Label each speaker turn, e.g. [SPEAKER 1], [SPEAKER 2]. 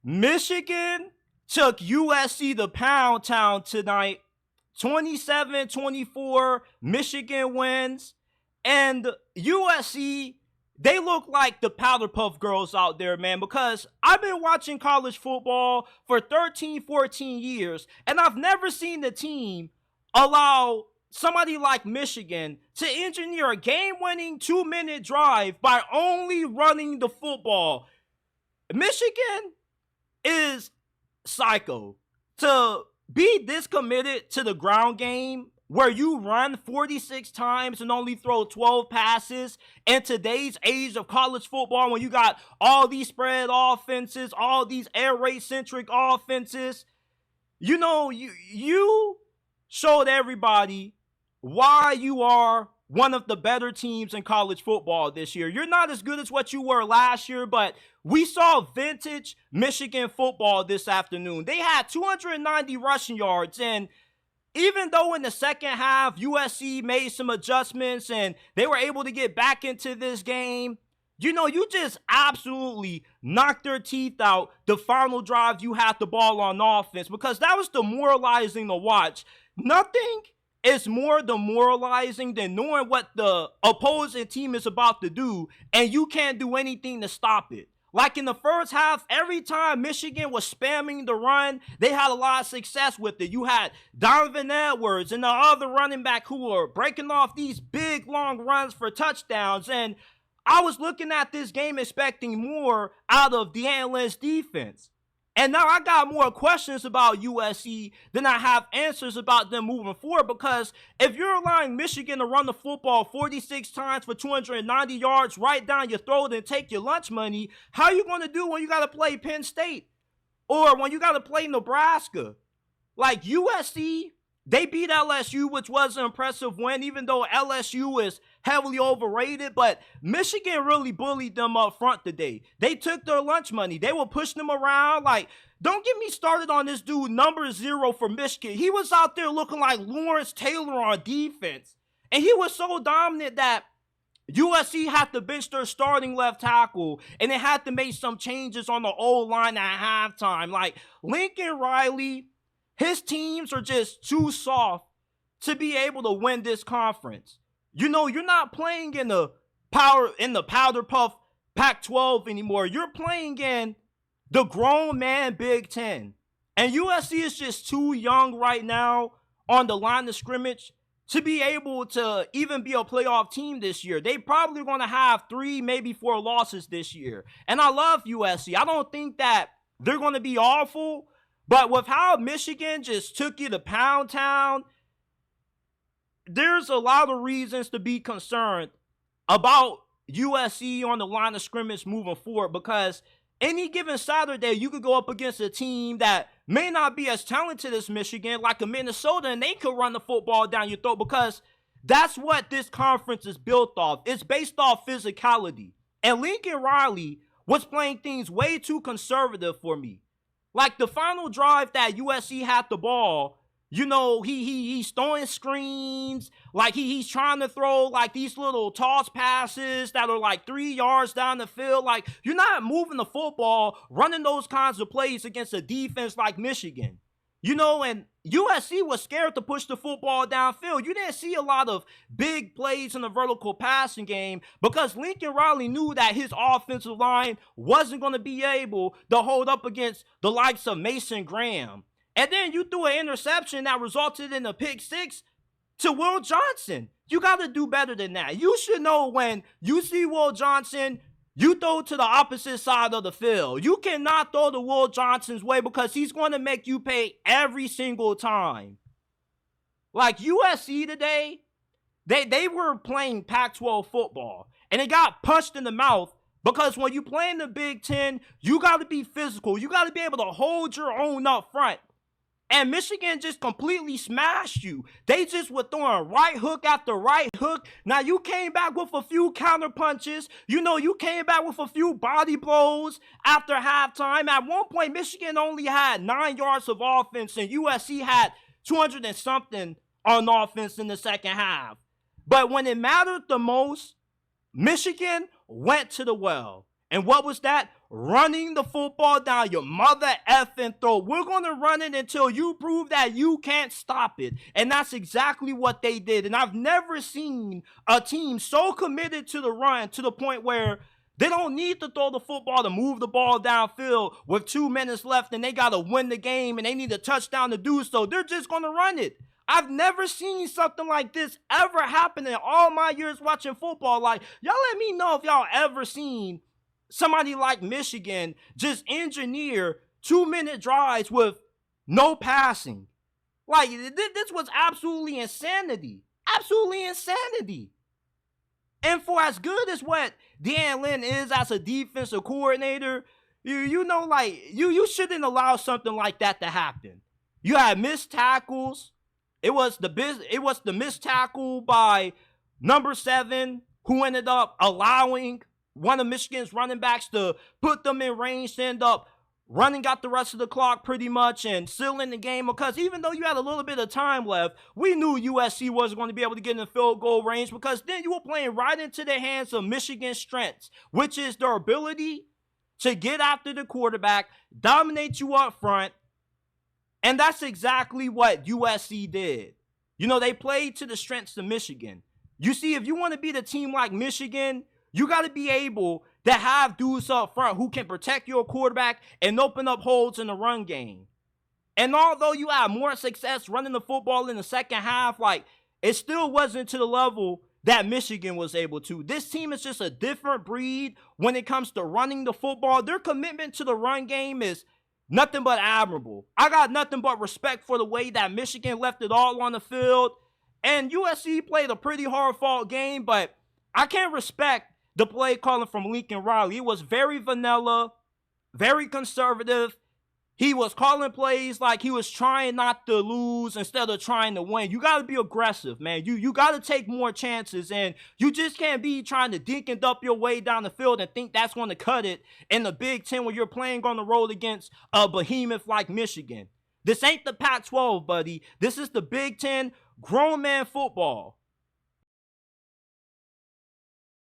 [SPEAKER 1] Michigan took USC to Pound Town tonight. 27-24, Michigan wins. And USC, they look like the Powder Puff Girls out there, man, because I've been watching college football for 13, 14 years, and I've never seen the team allow somebody like Michigan to engineer a game-winning 2-minute drive by only running the football. Michigan is psycho. To be this committed to the ground game where you run 46 times and only throw 12 passes in today's age of college football, when you got all these spread offenses, all these air raid centric offenses, you showed everybody why you are one of the better teams in college football this year. You're not as good as what you were last year, but we saw vintage Michigan football this afternoon. They had 290 rushing yards, and even though in the second half, USC made some adjustments and they were able to get back into this game, you just absolutely knocked their teeth out the final drive you had the ball on offense, because that was demoralizing to watch. Nothing is more demoralizing than knowing what the opposing team is about to do and you can't do anything to stop it. Like in the first half, every time Michigan was spamming the run, they had a lot of success with it. You had Donovan Edwards and the other running back who were breaking off these big, long runs for touchdowns. And I was looking at this game expecting more out of the Antler's defense. And now I got more questions about USC than I have answers about them moving forward, because if you're allowing Michigan to run the football 46 times for 290 yards right down your throat and take your lunch money, how are you going to do when you got to play Penn State or when you got to play Nebraska? Like USC, they beat LSU, which was an impressive win, even though LSU is heavily overrated. But Michigan really bullied them up front today. They took their lunch money. They were pushing them around. Like, don't get me started on this dude, number 0 for Michigan. He was out there looking like Lawrence Taylor on defense. And he was so dominant that USC had to bench their starting left tackle, and they had to make some changes on the O-line at halftime. Like, Lincoln Riley, his teams are just too soft to be able to win this conference. You're not playing in the powder puff Pac-12 anymore. You're playing in the grown man Big Ten. And USC is just too young right now on the line of scrimmage to be able to even be a playoff team this year. They probably going to have 3, maybe 4 losses this year. And I love USC. I don't think that they're going to be awful. But with how Michigan just took you to Pound Town, there's a lot of reasons to be concerned about USC on the line of scrimmage moving forward, because any given Saturday, you could go up against a team that may not be as talented as Michigan, like a Minnesota, and they could run the football down your throat, because that's what this conference is built off. It's based off physicality. And Lincoln Riley was playing things way too conservative for me. Like the final drive that USC had the ball, he's throwing screens, like he's trying to throw like these little toss passes that are like 3 yards down the field. Like, you're not moving the football, running those kinds of plays against a defense like Michigan. And USC was scared to push the football downfield. You didn't see a lot of big plays in the vertical passing game because Lincoln Riley knew that his offensive line wasn't going to be able to hold up against the likes of Mason Graham. And then you threw an interception that resulted in a pick 6 to Will Johnson. You got to do better than that. You should know when you see Will Johnson, you throw to the opposite side of the field. You cannot throw the Will Johnson's way because he's going to make you pay every single time. Like USC today, they were playing Pac-12 football, and it got punched in the mouth because when you play in the Big Ten, you got to be physical. You got to be able to hold your own up front. And Michigan just completely smashed you. They just were throwing right hook after right hook. Now, you came back with a few counter punches. You came back with a few body blows after halftime. At one point, Michigan only had 9 yards of offense, and USC had 200 and something on offense in the second half. But when it mattered the most, Michigan went to the well. And what was that? running the football down your mother effing throat. We're going to run it until you prove that you can't stop it. And that's exactly what they did. And I've never seen a team so committed to the run to the point where they don't need to throw the football to move the ball downfield with 2 minutes left and they got to win the game and they need a touchdown to do so. They're just going to run it. I've never seen something like this ever happen in all my years watching football. Like, y'all let me know if y'all ever seen somebody like Michigan just engineer 2-minute drives with no passing. Like, this was absolutely insanity. Absolutely insanity. And for as good as what Dan Lynn is as a defensive coordinator, you know, like, you shouldn't allow something like that to happen. You had missed tackles. It was the missed tackle by number 7 who ended up allowing one of Michigan's running backs to put them in range to end up running out the rest of the clock pretty much and sealing the game, because even though you had a little bit of time left, we knew USC wasn't going to be able to get in the field goal range, because then you were playing right into the hands of Michigan's strengths, which is their ability to get after the quarterback, dominate you up front. And that's exactly what USC did. You know, they played to the strengths of Michigan. You see, if you want to beat a team like Michigan, you got to be able to have dudes up front who can protect your quarterback and open up holes in the run game. And although you had more success running the football in the second half, like, it still wasn't to the level that Michigan was able to. This team is just a different breed when it comes to running the football. Their commitment to the run game is nothing but admirable. I got nothing but respect for the way that Michigan left it all on the field. And USC played a pretty hard-fought game, but I can't respect the play calling from Lincoln Riley. It was very vanilla, very conservative. He was calling plays like he was trying not to lose instead of trying to win. You got to be aggressive, man. You got to take more chances, and you just can't be trying to dink and dump your way down the field and think that's going to cut it in the Big Ten when you're playing on the road against a behemoth like Michigan. This ain't the Pac-12, buddy. This is the Big Ten grown man football.